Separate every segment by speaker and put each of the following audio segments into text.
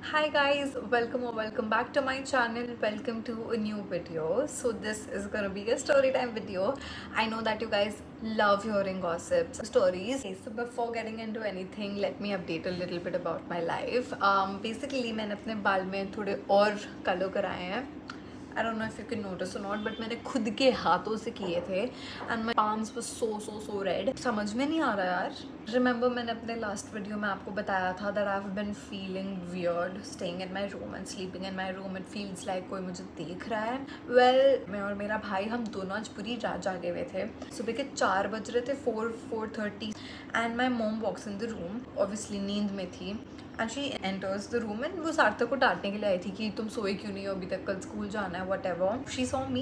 Speaker 1: Hi guys, welcome or welcome back to my channel. Welcome to a new video. So this is gonna be a story time video. I know that you guys love hearing gossips, stories. Okay, so before getting into anything, let me update a little bit about my life. Basically मैंने अपने बाल में थोड़े और colour कराए हैं. I don't know if you can notice or not, but मैंने खुद के हाथों से किए थे and my palms were so red. समझ में नहीं आ रहा यार. Remember मैंने अपने last video में आपको बताया था that I've been feeling weird staying in my room and sleeping in my room. It feels like कोई मुझे देख रहा है. Well, मैं और मेरा भाई हम दोनों आज पूरी रात जागे हुए थे. सुबह के 4 बज रहे थे, 4:30 and my mom walks in the room. Obviously नींद में थी. And she enters the room and वो सार्थक को डांटने के लिए आई थी कि तुम सोए क्यों नहीं हो अभी तक, कल स्कूल जाना है, whatever. She saw me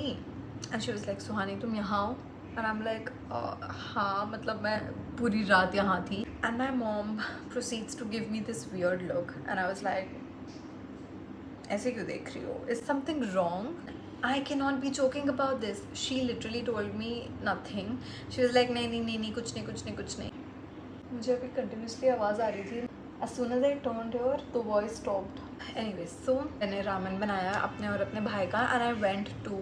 Speaker 1: and she was like Suhani तुम यहाँ हो. एंड आई एम लाइक हाँ मतलब मैं पूरी रात यहाँ थी. And my mom proceeds to give me this weird look and I was like ऐसे क्यों देख रही हो, is something wrong. I cannot be joking about this. She literally told me nothing. She was like नहीं कुछ नहीं. मुझे अभी कंटिन्यूसली आवाज़ आ रही थी. As soon as I turned here, the voice stopped. Anyways, so मैंने रामेन बनाया अपने और अपने भाई का and I went to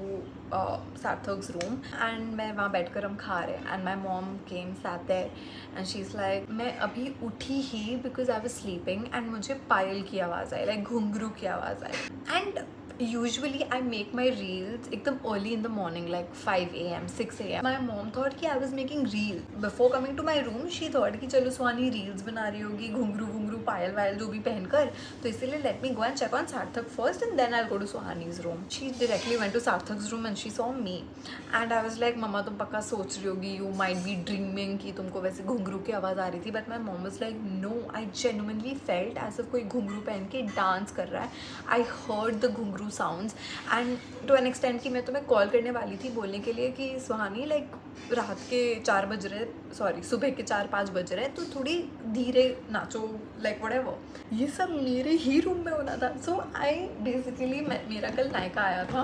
Speaker 1: सार्थक's room and मैं वहाँ बैठकर हम खा रहे and my mom came sat there and she's like मैं अभी उठी ही because I was sleeping and मुझे पायल की आवाज़ आई, like घुंघरू की आवाज़ आई. And usually I make my reels एकदम early in the morning like 5 a.m. 6 a.m. My mom thought कि I was making reel. Before coming to my room she thought कि चलो सुहानी reels बना रही होगी घुंघरू पायल वायल जो भी पहनकर, तो इसीलिए let me go and check on Sarthak first and then I'll go to Suhani's room. She directly went to Sarthak's room and she saw me and I was like मम्मा तुम पक्का सोच रही होगी, you might be dreaming कि तुमको वैसे घुंघरू की आवाज़ आ रही थी. But my mom was like no, I genuinely felt as if कोई घुंघरू पहन के डांस कर रहा है. I heard the ghungroo sounds and to an extent कि मैं तुम्हें कॉल करने वाली थी बोलने के लिए कि सुहानी लाइक रात के 4 बज रहे, सॉरी सुबह के 4-5 बज रहे, तो थोड़ी धीरे नाचो लाइक व्हाटएवर. ये सब मेरे ही रूम में होना था. सो आई बेसिकली मेरा कल नायका आया था,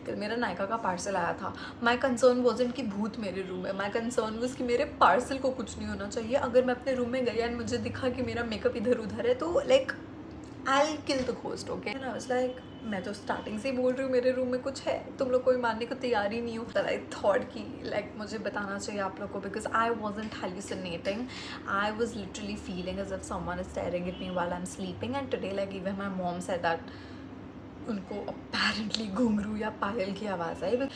Speaker 1: कल मेरा नायका का पार्सल आया था. माई कंसर्न वॉजेंट कि भूत मेरे रूम में, माई कंसर्न वॉज कि मेरे पार्सल को कुछ नहीं होना चाहिए. अगर मैं अपने रूम में गई एंड मुझे दिखा कि मेरा मेकअप इधर उधर है तो like I'll kill the ghost, okay? And I was like, मैं तो स्टार्टिंग से ही बोल रही हूँ मेरे रूम में कुछ है, तुम लोग कोई मानने को तैयार ही नहीं हो. That I thought कि like मुझे बताना चाहिए आप लोग को because I wasn't hallucinating. I was literally feeling as if someone is staring at me while I'm sleeping. And today like even my mom said that उनको अपेरेंटली घुंघरू या पायल की आवाज़ आई.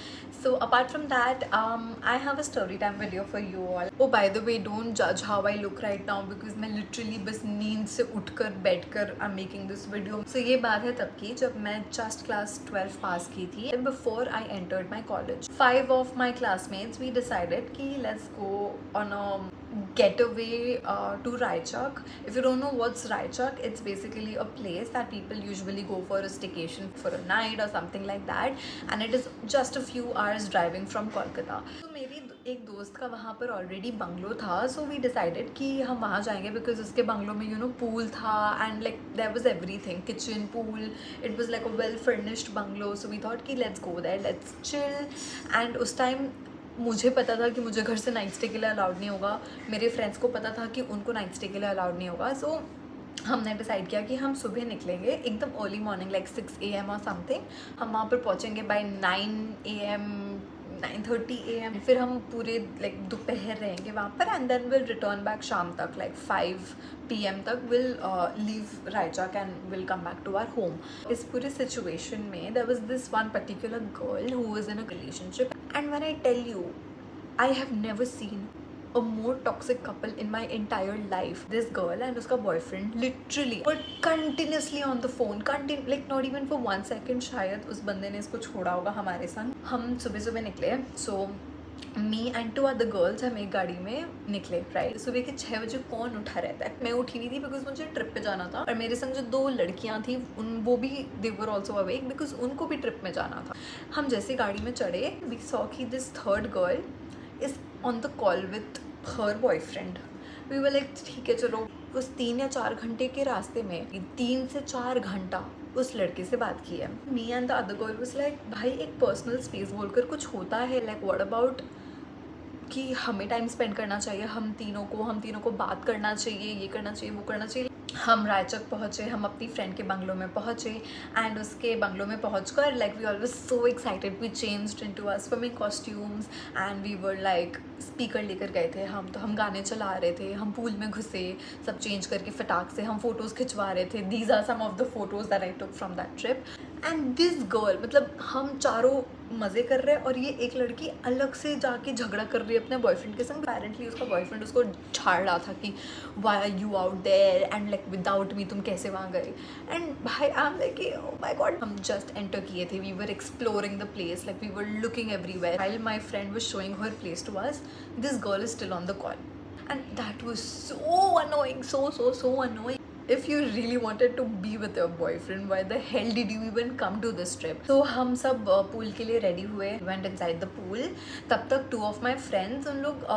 Speaker 1: So apart from that I have a story time video for you all. Oh by the way don't जज how I look right now because मैं literally बस नींद से उठकर बैठकर I am making this video. So ये बात है तब की जब मैं जस्ट क्लास 12 पास की थी and before I entered my college. 5 of my classmates we decided कि let's go on a getaway to Raichak. If you don't know what's Raichak, it's basically a place that people usually go for a staycation for a night or something like that, and it is just a few hours driving from Kolkata. So मेरी एक दोस्त का वहाँ पर already bungalow था, so we decided कि हम वहाँ जाएंगे because उसके बंगलो में you know pool था and like there was everything, kitchen, pool, it was like a well furnished bungalow. So we thought कि let's go there, let's chill. And उस time मुझे पता था कि मुझे घर से नाइट स्टे के लिए अलाउड नहीं होगा, मेरे फ्रेंड्स को पता था कि उनको नाइट स्टे के लिए अलाउड नहीं होगा. सो हमने डिसाइड किया कि हम सुबह निकलेंगे एकदम अर्ली मॉर्निंग लाइक 6 AM और समथिंग. हम वहाँ पर पहुँचेंगे बाय 9 AM 9:30 AM. फिर हम पूरे लाइक दोपहर रहेंगे वहाँ पर and then will return back शाम तक लाइक 5 PM तक will leave Raichak and will come back to our home. इस पूरे सिचुएशन में there was this one particular girl who was in a relationship and when I tell you I have never seen a more toxic couple in my entire life. This girl and उसका boyfriend literally were continuously on the phone, like not even for 1 second. शायद उस बंदे ने इसको छोड़ा होगा हमारे संग. हम सुबह निकले. So me and 2 other girls हम एक गाड़ी में निकले राइट. सुबह के 6 बजे कौन उठा रहता है, मैं उठी नहीं थी बिकॉज मुझे ट्रिप पे जाना था और मेरे संग जो 2 लड़कियां थी वो भी दे वर ऑल्सो अवेक बिकॉज उनको भी ट्रिप में जाना था. हम जैसे गाड़ी में चढ़े वी सॉ कि this third girl is on the call with her boyfriend. We were like ठीक है चलो. उस 3 या 4 घंटे के रास्ते में 3 से 4 घंटा उस लड़के से बात की है. Me and the other girl was like भाई एक पर्सनल स्पेस बोलकर कुछ होता है, लाइक व्हाट अबाउट कि हमें टाइम स्पेंड करना चाहिए हम तीनों को बात करना चाहिए, ये करना चाहिए वो करना चाहिए. हम रायचक पहुँचे, हम अपनी फ्रेंड के बंगलो में पहुँचे एंड उसके बंगलो में पहुँचकर like we always so excited, we changed into our swimming costumes and we were like speaker लेकर गए थे हम, तो हम गाने चला रहे थे, हम पूल में घुसे, सब चेंज करके फटाक से हम फोटोज़ खिंचवा रहे थे। These are some of the photos that I took from that trip and this girl, मतलब हम चारों मज़े कर रहे हैं और ये एक लड़की अलग से जाके झगड़ा कर रही है अपने बॉयफ्रेंड के संग। अपेरेंटली उसका बॉयफ्रेंड उसको झाड़ रहा था कि why are you out there and like without me तुम कैसे वहाँ गए। एंड भाई I am like oh my God, हम जस्ट एंटर किए थे, we were exploring the place, like we were looking everywhere while my friend was showing her place to us, this girl is still on the call and that was so annoying, so annoying. If you really wanted to be with your boyfriend, why the hell did you even come to this trip? So हम सब pool के लिए ready हुए, went inside the pool. तब तक two of my friends, उन लोग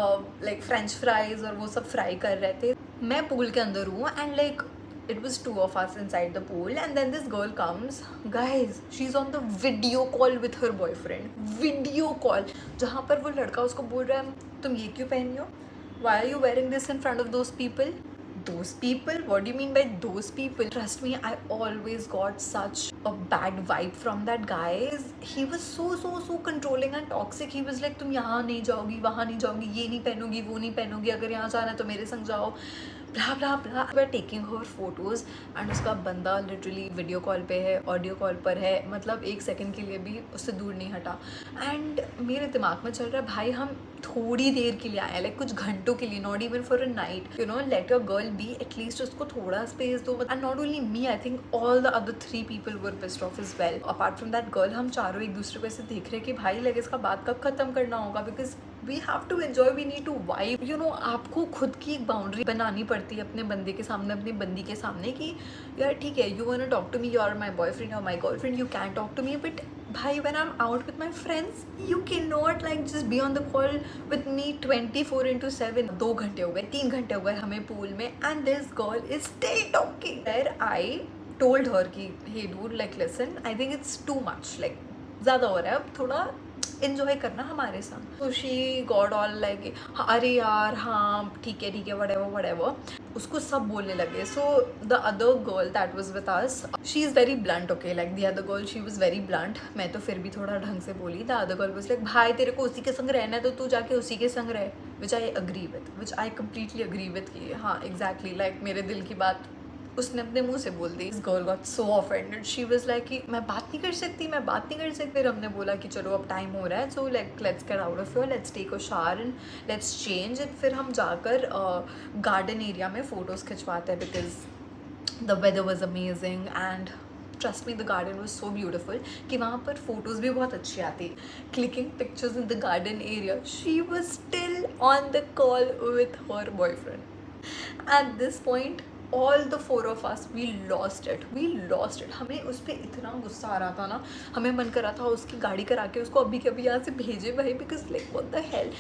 Speaker 1: like french fries और वो सब फ्राई कर रहे थे, मैं पूल के अंदर हूँ and like it was two of us inside the pool and then this girl comes, guys she's on the video call with her boyfriend, video call, जहाँ पर वो लड़का उसको बोल रहा है तुम ये क्यों पहनी हो, why are you wearing this in front of those people? Those people? What do you mean by those people? Trust me, I always got such a bad vibe from that guy. He was so controlling and toxic. He was like तुम यहाँ नहीं जाओगी, वहाँ नहीं जाओगी, ये नहीं पहनोगी, वो नहीं पहनोगी, अगर यहाँ जाना है तो मेरे संग जाओ, blah blah blah. We're taking her photos and उसका बंदा literally वीडियो कॉल पे है, ऑडियो कॉल पर है, मतलब एक सेकंड के लिए भी उससे दूर नहीं हटा। एंड मेरे दिमाग में चल रहा है भाई हम थोड़ी देर के लिए आए, लाइक कुछ घंटों के लिए, not even for a night, you know, let your girl be, at least उसको थोड़ा स्पेस दो। And not only me, I think all the other 3 people were pissed off as well. Apart from that girl, हम चारों एक दूसरे को ऐसे देख रहे हैं कि भाई लाइक इसका बात कब खत्म करना होगा, because we have to enjoy, we need to vibe, you know. आपको खुद की एक बाउंड्री बनानी पड़ती है अपने बंदे के सामने, अपनी बंदी के सामने, कि यार ठीक है, you want to talk to me, you are my boyfriend और my girlfriend, you can talk to me, but भाई when I'm out with my friends, you cannot like just be on the call with me 24/7. 2 घंटे हो गए, 3 घंटे हो गए हमें pool में and this girl is still talking. There I told her कि hey dude, like listen, I think it's too much, like ज़्यादा हो रहा है, अब थोड़ा इन्जॉय करना हमारे साथ। तो शी गॉड ऑल लाइक अरे यार हाँ ठीक है whatever, उसको सब बोलने लगे। So the other girl that was with us, she is very blunt, okay, like the other girl she was very blunt, मैं तो फिर भी थोड़ा ढंग से बोली। The other girl was like भाई तेरे को उसी के संग रहना है तो तू जाके उसी के संग रहे, विच आई कंप्लीटली अग्री विद कि हाँ एग्जैक्टली, लाइक मेरे दिल की बात उसने अपने मुंह से बोल दी। इस girl got so offended, she was like कि मैं बात नहीं कर सकती। फिर हमने बोला कि चलो अब टाइम हो रहा है, so like let's get out of here, let's take a shower and let's change it. फिर हम जाकर गार्डन एरिया में फ़ोटोज़ खिंचवाते हैं, because the weather was amazing and trust me the garden was so beautiful कि वहाँ पर photos भी बहुत अच्छी आती। Clicking pictures in the garden area, she was still on the call with her boyfriend. At this point all the 4 of us, we lost it. हमें उस पर इतना गुस्सा आ रहा था ना, हमें मन कर रहा था उसकी गाड़ी करा के उसको अभी कभी यहाँ से भेजे भाई, because like what the hell.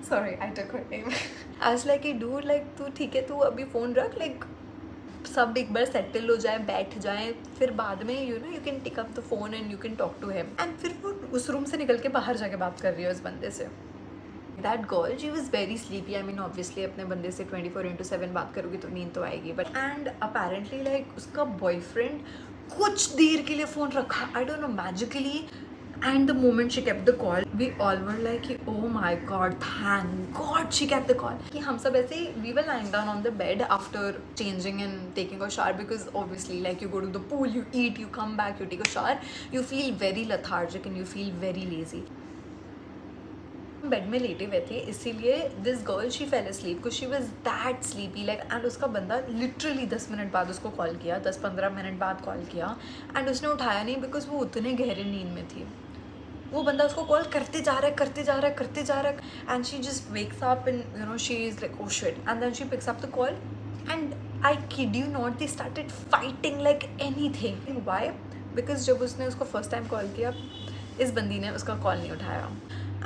Speaker 1: Sorry I took her name. I was like dude, like तू ठीक है, तू अभी फ़ोन रख, लाइक सब एक बार सेटल हो जाए, बैठ जाए, फिर बाद में you know you can pick up the phone and you can talk to him. And फिर वो उस रूम से निकल के बाहर जाके बात कर रही है उस बंदे से। That girl she was very sleepy, I mean obviously अपने बंदे से 24/7 बात करोगी तो नींद तो आएगी, बट एंड अपेरेंटली लाइक उसका बॉयफ्रेंड कुछ देर के लिए फ़ोन रखा, I don't know magically, and the moment she kept the call we all were like oh my God, thank God she kept the call. कि हम सब ऐसे we were lying down on the bed after changing and taking a shower, because obviously like you go to the pool, you eat, you come back, you take a shower, you feel very lethargic and you feel very lazy. Bed में लेटे हुए थे, इसीलिए this girl she fell asleep because she was that sleepy like, and उसका बंदा literally 10 minute बाद उसको call किया, 10-15 मिनट बाद कॉल किया एंड उसने उठाया नहीं, बिकॉज वो उतने गहरे नींद में थी। वो बंदा उसको कॉल करते जा रहा है and she just wakes up and you know she is like oh shit, and then she picks up the call and I kid you not, they started fighting like anything. Why? Because जब उसने उसको first time call किया, इस बंदी ने उसका call नहीं उठाया।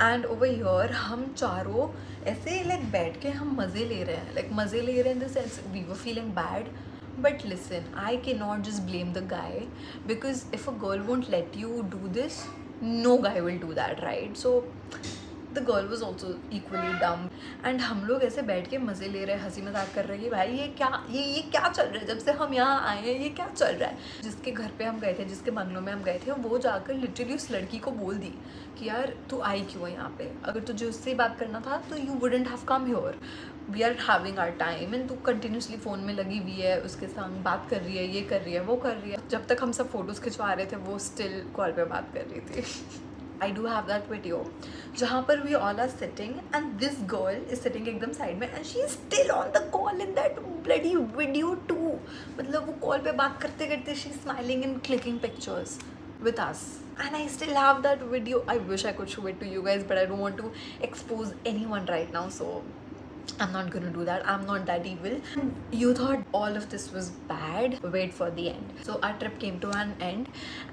Speaker 1: एंड ओवर हियर हम चारों ऐसे लाइक बैठ के हम मज़े ले रहे हैं in the sense we were feeling bad, but listen, I can not just blame the guy, because if a girl won't let you do this, no guy will do that, right? So the girl was also equally dumb. And हम लोग ऐसे बैठ के मज़े if ले रहे, हंसी मजाक कर रहे हैं कि भाई ये क्या चल रहा है, जब से हम यहाँ आए हैं ये क्या चल रहा है। जिसके घर पे हम गए थे, जिसके बंगलों में हम गए थे, वो जाकर लिटरली उस लड़की को बोल दी कि यार तू आई क्यों है यहाँ पे, अगर तुझे उससे बात करना था तो you wouldn't have come here, we are having our time and तू कंटिन्यूसली फ़ोन में लगी हुई है, उसके साथ बात कर रही है, ये कर रही है, वो कर रही है। जब तक हम सब फोटोज़ खिंचवा रहे थे वो स्टिल कॉल पे बात कर रही थी। I do have that video जहाँ पर we all are sitting and this girl is sitting एकदम साइड में and she is still on the call in that bloody video too। मतलब वो कॉल पे बात करते करते she is smiling and clicking pictures with us and I still have that video। I wish I could show it to you guys but I don't want to expose anyone right now, so I'm not gonna do that, I'm not that evil। You thought all of this was bad, wait for the end। So our trip came to an end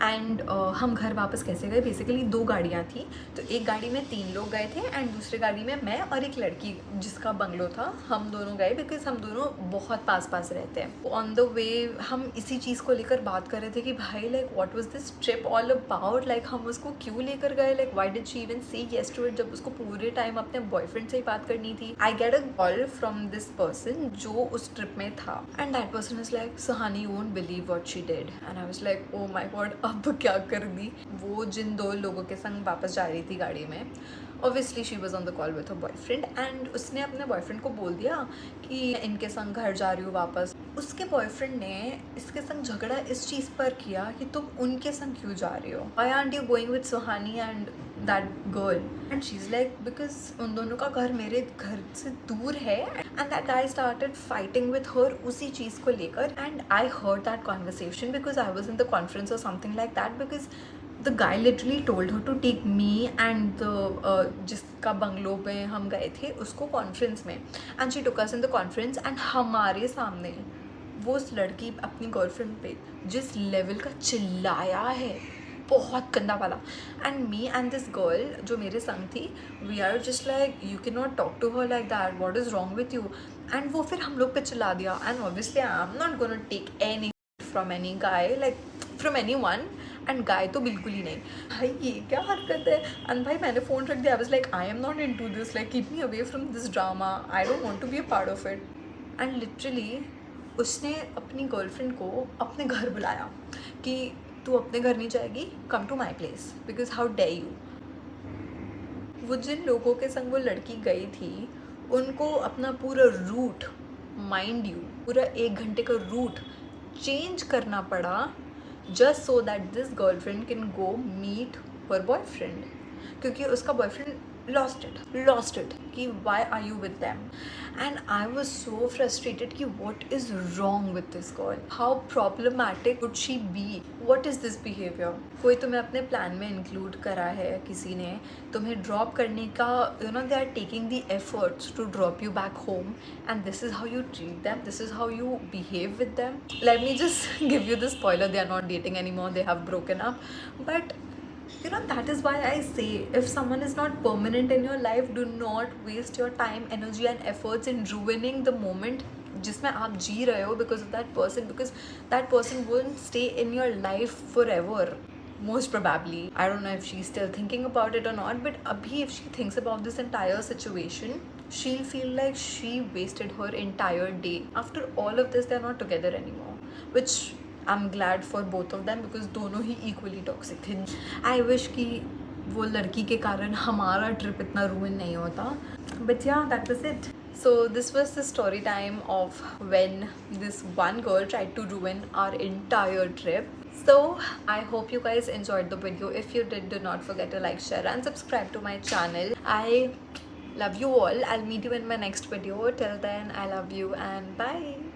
Speaker 1: and हम घर वापस कैसे गए, basically 2 गाड़ियाँ थी, तो एक गाड़ी में 3 लोग गए थे एंड दूसरी गाड़ी में मैं और एक लड़की जिसका बंगलो था, हम दोनों गए बिकॉज हम दोनों बहुत पास पास रहते हैं। ऑन द वे हम इसी चीज़ को लेकर बात कर रहे थे कि भाई like what was this trip all about, like हम उसको क्यों लेकर गए, like why did she even से येस टू इट जब उसको पूरे टाइम अपने बॉयफ्रेंड से ही बात करनी थी। I get a call from this person जो उस ट्रिप में था and that person is like Suhani you won't believe what she did and I was like oh my God अब क्या कर दी। वो जिन 2 लोगों के संग वापस जा रही थी गाड़ी में, obviously she was on the call with a boyfriend and उसने अपने बॉयफ्रेंड को बोल दिया कि इनके संग घर जा रही हूँ वापस। उसके बॉयफ्रेंड ने इसके संग झगड़ा इस चीज़ पर किया कि तुम उनके संग क्यों जा रही हो, why aren't you going with Suhani and that girl and she is like because उन दोनों का घर मेरे घर से दूर है and that guy started fighting with her उसी चीज़ को लेकर and I heard that conversation because I was in the conference और something like that because the guy literally told her to take me and the जिसका bungalow पे हम गए थे उसको कॉन्फ्रेंस में and she took us in the conference and हमारे सामने वो उस लड़की अपनी गर्लफ्रेंड पे जिस लेवल का चिल्लाया है, बहुत गंदा वाला। And me and this girl जो मेरे संग थी, we are just like you can not talk to her like that, what is wrong with you. And वो फिर हम लोग पे चिल्ला दिया and obviously I am not gonna take any from any guy, like from anyone, and guy तो बिल्कुल ही नहीं। भाई ये क्या हरकत है। एंड भाई मैंने फ़ोन रख दिया, I was like I am not into this, like keep me away from this drama, I don't want to be a part of it. And literally उसने अपनी गर्लफ्रेंड को अपने घर बुलाया कि तू अपने घर नहीं जाएगी, come to my place because how dare you. वो जिन लोगों के संग वो लड़की गई थी उनको अपना पूरा रूट, माइंड यू, पूरा 1 घंटे का रूट चेंज करना पड़ा just so that this girlfriend can go meet her boyfriend क्योंकि उसका boyfriend lost it कि why are you with them and I was so frustrated कि what is wrong with this girl, how problematic would she be, what is this behavior। कोई तुम्हें अपने plan में include करा है, किसी ने तुम्हें ड्रॉप करने का, you know they are taking the efforts to drop you back home and this is how you treat them, this is how you behave with them। Let me just give you the spoiler, they are not dating anymore, they have broken up, but you know that is why I say if someone is not permanent in your life, do not waste your time, energy and efforts in ruining the moment जिसमें आप जी रहे हो because of that person, because that person won't stay in your life forever most probably। I don't know if she's still thinking about it or not, but abhi if she thinks about this entire situation she'll feel like she wasted her entire day। After all of this they're not together anymore, which I'm glad for both of them because दोनों ही equally toxic थे। I wish कि वो लड़की के कारण हमारा trip इतना ruin नहीं होता, but yeah that was it। So this was the story time of when this one girl tried to ruin our entire trip। So I hope you guys enjoyed the video, if you did, do not forget to like, share and subscribe to my channel। I love you all, I'll meet you in my next video, till then I love you and bye।